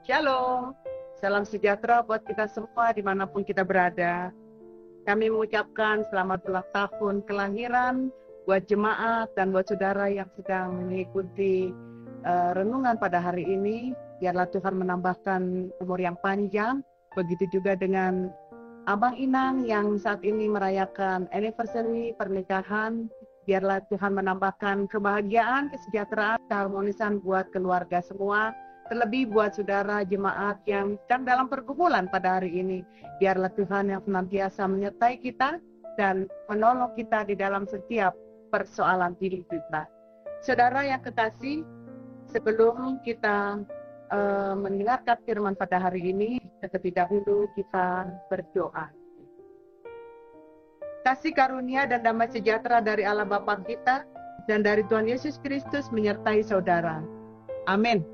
Shalom, salam sejahtera buat kita semua dimanapun kita berada. Kami mengucapkan selamat ulang tahun kelahiran buat jemaat dan buat saudara yang sedang mengikuti renungan pada hari ini. Biarlah Tuhan menambahkan umur yang panjang. Begitu juga dengan Abang Inang yang saat ini merayakan anniversary pernikahan. Biarlah Tuhan menambahkan kebahagiaan, kesejahteraan, keharmonisan buat keluarga semua. Terlebih buat saudara jemaat yang sedang dalam pergumulan pada hari ini. Biarlah Tuhan yang senantiasa menyertai kita dan menolong kita di dalam setiap persoalan hidup kita. Saudara yang kekasih, sebelum kita mendengarkan firman pada hari ini, terlebih dahulu kita berdoa. Kasih karunia dan damai sejahtera dari Allah Bapa kita dan dari Tuhan Yesus Kristus menyertai saudara. Amin.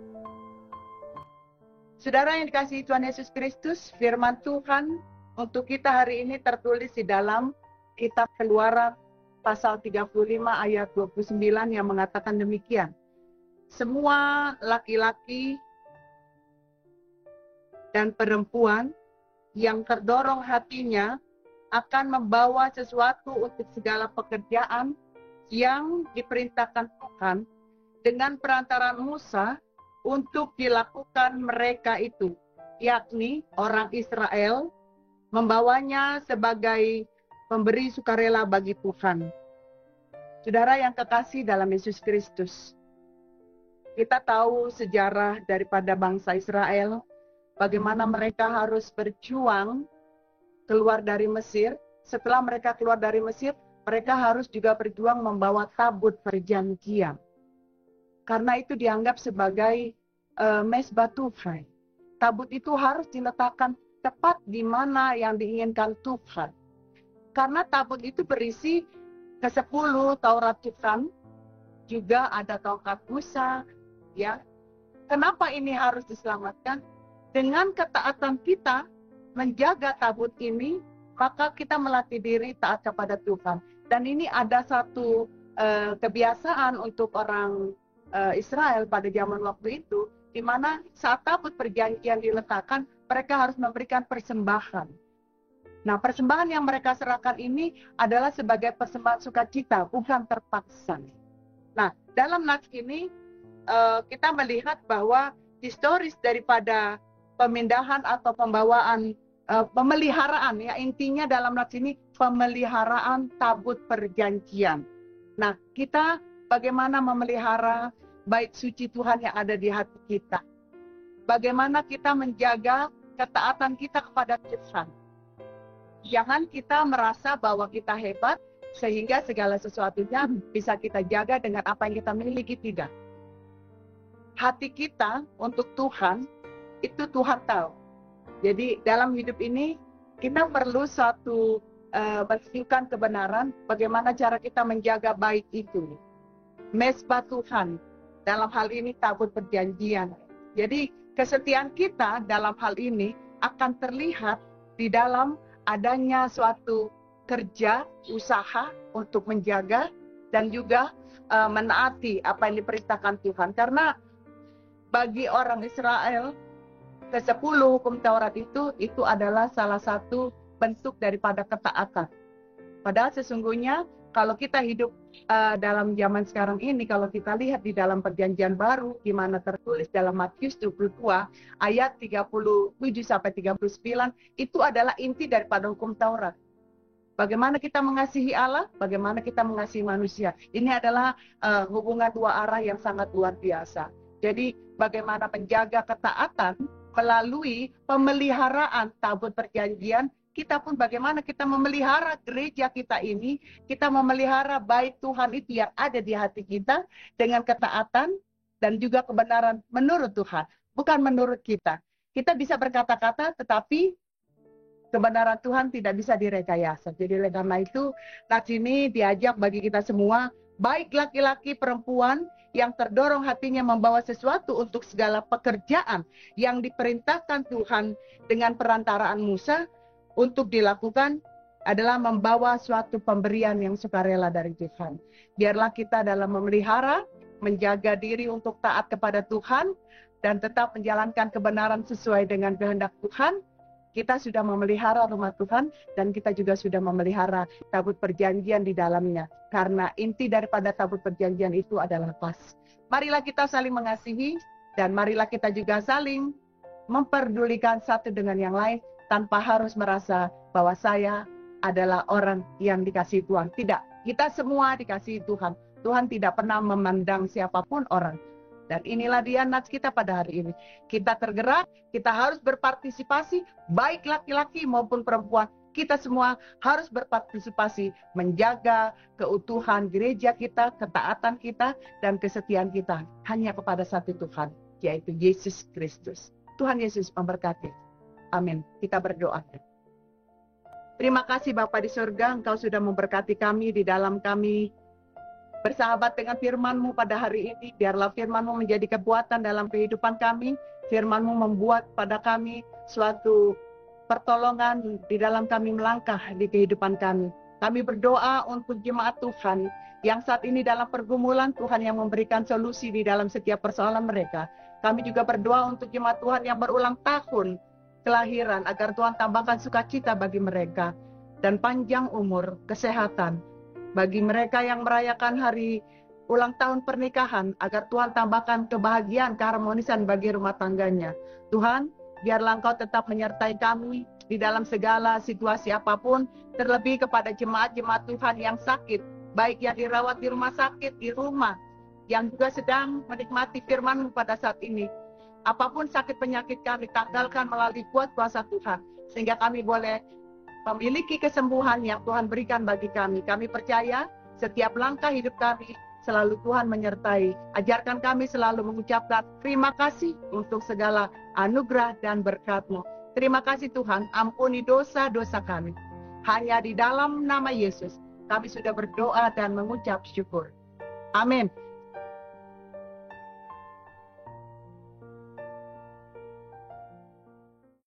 Saudara yang dikasihi Tuhan Yesus Kristus, firman Tuhan untuk kita hari ini tertulis di dalam kitab Keluaran pasal 35 ayat 29 yang mengatakan demikian. Semua laki-laki dan perempuan yang terdorong hatinya akan membawa sesuatu untuk segala pekerjaan yang diperintahkan Tuhan dengan perantaraan Musa untuk dilakukan mereka itu, yakni orang Israel, membawanya sebagai pemberi sukarela bagi Tuhan. Saudara yang kekasih dalam Yesus Kristus, kita tahu sejarah daripada bangsa Israel, bagaimana mereka harus berjuang keluar dari Mesir. Setelah mereka keluar dari Mesir, mereka harus juga berjuang membawa tabut perjanjian. Karena itu dianggap sebagai mesbah Tuhan. Tabut itu harus diletakkan tepat di mana yang diinginkan Tuhan. Karena tabut itu berisi ke-10 Taurat Tuhan, juga ada tongkat Musa, ya. Kenapa ini harus diselamatkan? Dengan ketaatan kita menjaga tabut ini, maka kita melatih diri taat kepada Tuhan. Dan ini ada satu kebiasaan untuk orang Israel pada zaman waktu itu, di mana saat tabut perjanjian diletakkan, mereka harus memberikan persembahan. Nah, persembahan yang mereka serahkan ini adalah sebagai persembahan sukacita, bukan terpaksa. Nah, dalam nats ini kita melihat bahwa historis daripada pemindahan atau pembawaan pemeliharaan, ya intinya dalam nats ini pemeliharaan tabut perjanjian. Nah, kita bagaimana memelihara bait suci Tuhan yang ada di hati kita. Bagaimana kita menjaga ketaatan kita kepada Tuhan. Jangan kita merasa bahwa kita hebat sehingga segala sesuatunya bisa kita jaga dengan apa yang kita miliki, tidak. Hati kita untuk Tuhan, itu Tuhan tahu. Jadi dalam hidup ini kita perlu satu menunjukkan kebenaran bagaimana cara kita menjaga bait itu. Mesbah Tuhan, dalam hal ini tabut perjanjian. Jadi kesetiaan kita dalam hal ini akan terlihat di dalam adanya suatu kerja, usaha untuk menjaga dan juga menaati apa yang diperintahkan Tuhan. Karena bagi orang Israel, ke-10 hukum Taurat itu adalah salah satu bentuk daripada ketaatan. Padahal sesungguhnya kalau kita hidup dalam zaman sekarang ini, kalau kita lihat di dalam perjanjian baru, di mana tertulis dalam Matius 22 ayat 37 sampai 39, itu adalah inti daripada hukum Taurat. Bagaimana kita mengasihi Allah, bagaimana kita mengasihi manusia. Ini adalah hubungan dua arah yang sangat luar biasa. Jadi bagaimana menjaga ketaatan melalui pemeliharaan tabut perjanjian, kita pun bagaimana kita memelihara gereja kita ini, kita memelihara bait Tuhan itu yang ada di hati kita dengan ketaatan dan juga kebenaran menurut Tuhan, bukan menurut kita. Kita bisa berkata-kata, tetapi kebenaran Tuhan tidak bisa direkayasa. Jadi karena itu, nats ini diajak bagi kita semua, baik laki-laki perempuan yang terdorong hatinya membawa sesuatu untuk segala pekerjaan yang diperintahkan Tuhan dengan perantaraan Musa, untuk dilakukan adalah membawa suatu pemberian yang sukarela dari Tuhan. Biarlah kita dalam memelihara, menjaga diri untuk taat kepada Tuhan, dan tetap menjalankan kebenaran sesuai dengan kehendak Tuhan, kita sudah memelihara rumah Tuhan dan kita juga sudah memelihara tabut perjanjian di dalamnya. Karena inti daripada tabut perjanjian itu adalah pas. Marilah kita saling mengasihi dan marilah kita juga saling memperdulikan satu dengan yang lain tanpa harus merasa bahwa saya adalah orang yang dikasihi Tuhan. Tidak, kita semua dikasihi Tuhan. Tuhan tidak pernah memandang siapapun orang. Dan inilah dia nats kita pada hari ini. Kita tergerak, kita harus berpartisipasi, baik laki-laki maupun perempuan. Kita semua harus berpartisipasi menjaga keutuhan gereja kita, ketaatan kita, dan kesetiaan kita hanya kepada satu Tuhan, yaitu Yesus Kristus. Tuhan Yesus memberkati. Amin. Kita berdoa. Terima kasih Bapa di surga, Engkau sudah memberkati kami di dalam kami bersahabat dengan firman-Mu pada hari ini. Biarlah firman-Mu menjadi kekuatan dalam kehidupan kami. Firman-Mu membuat pada kami suatu pertolongan di dalam kami melangkah di kehidupan kami. Kami berdoa untuk jemaat Tuhan yang saat ini dalam pergumulan, Tuhan yang memberikan solusi di dalam setiap persoalan mereka. Kami juga berdoa untuk jemaat Tuhan yang berulang tahun kelahiran, agar Tuhan tambahkan sukacita bagi mereka dan panjang umur, kesehatan. Bagi mereka yang merayakan hari ulang tahun pernikahan, agar Tuhan tambahkan kebahagiaan, keharmonisan bagi rumah tangganya. Tuhan, biarlah Engkau tetap menyertai kami di dalam segala situasi apapun, terlebih kepada jemaat-jemaat Tuhan yang sakit, baik yang dirawat di rumah sakit, di rumah, yang juga sedang menikmati firman-Mu pada saat ini. Apapun sakit penyakit kami, tanggalkan melalui kuat kuasa Tuhan, sehingga kami boleh memiliki kesembuhan yang Tuhan berikan bagi kami. Kami percaya setiap langkah hidup kami selalu Tuhan menyertai. Ajarkan kami selalu mengucapkan terima kasih untuk segala anugerah dan berkat-Mu. Terima kasih Tuhan, ampuni dosa-dosa kami. Hanya di dalam nama Yesus kami sudah berdoa dan mengucap syukur. Amin.